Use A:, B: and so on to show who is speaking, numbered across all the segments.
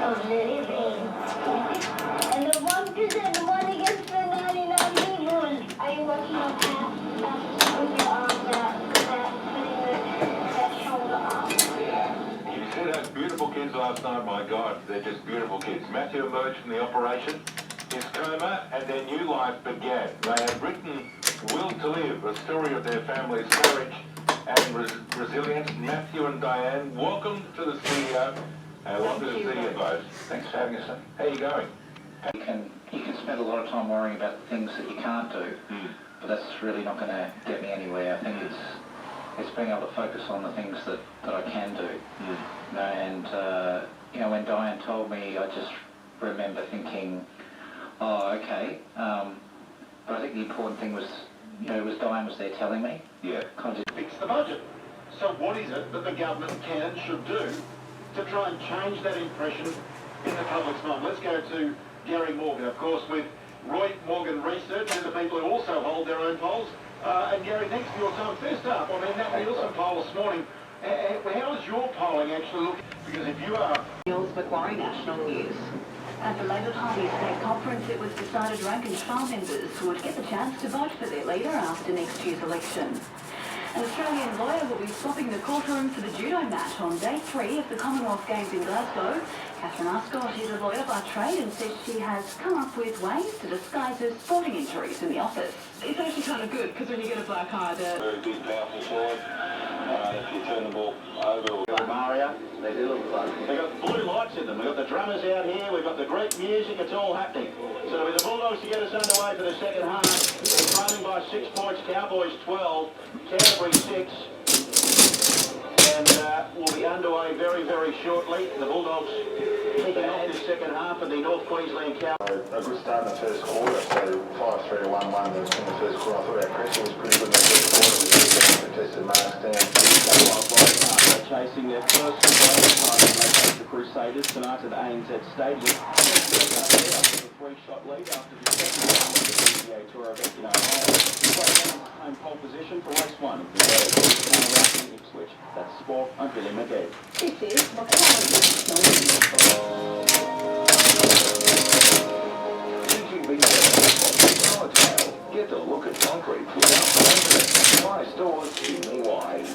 A: And the 1% won against the 99 people. Are you working on that with your arm, that shoulder arm?
B: You see those beautiful kids last night? My God, they're just beautiful kids. Matthew emerged from the operation, his coma, and their new life began. They have written Will to Live, a story of their family's courage and resilience. Matthew and Diane, welcome to the studio. Welcome to the studio, both. Thanks for having us. How are you going?
C: You can spend a lot of time worrying about the things that you can't do, but that's really not going to get me anywhere. I think it's being able to focus on the things that I can do. And when Diane told me, I just remember thinking, oh, okay. But I think the important thing was, was Diane was there telling me.
B: Yeah.
D: Fix the budget. So what is it that the government can and should do to try and change that impression in the public's mind? Let's go to Gary Morgan, of course, with Roy Morgan Research and the people who also hold their own polls. And Gary, thanks for your time. First up, I mean, that Nielsen poll this morning, how is your polling actually looking? Because if you are...
E: Macquarie National News. At the Labor Party state conference, it was decided rank and file members would get the chance to vote for their leader after next year's election. An Australian lawyer will be swapping the courtroom for the judo match on day 3 of the Commonwealth Games in Glasgow. Catherine Ascott is a lawyer by trade and says she has come up with ways to disguise her sporting injuries in the office.
F: It's actually kind of good because when you get a black eye,
B: Very big, powerful sword. If you turn the ball over...
D: Mario, they do look like... They've got blue lights in them. We've got the drummers out here. We've got the great music. It's all happening. So with the Bulldogs to get us underway for the second half, we're trailing by 6 points. Cowboys 12, Canterbury 6. And we'll be underway very, very shortly. The Bulldogs kicking off this second half of the North Queensland Cowboys.
G: A good start in the first quarter, so 5-3 to 1-1 in the first quarter. I thought our pressure was pretty good in the first quarter. We contested marks down.
H: They're chasing their first title and they face the Crusaders tonight at ANZ Stadium. A 3-shot lead after the second round of the PGA Tour event in Ohio. Home pole position for race 1 of the Ipswich. That's Sport. I'm Billy McGee.
E: This is Macquarie National News.
G: Get a look at concrete without confidence. My stores wide.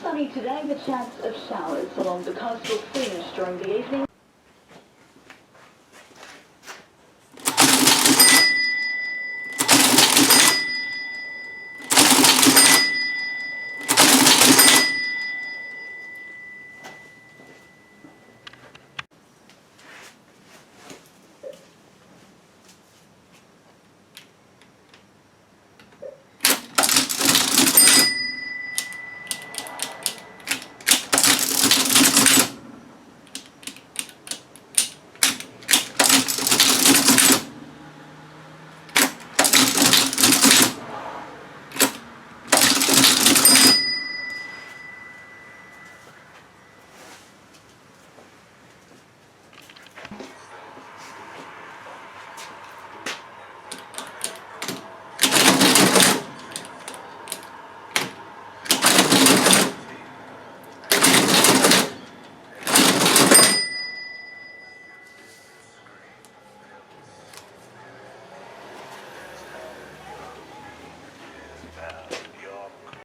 E: Sunny today, the chance of showers along the coast will finish during the evening.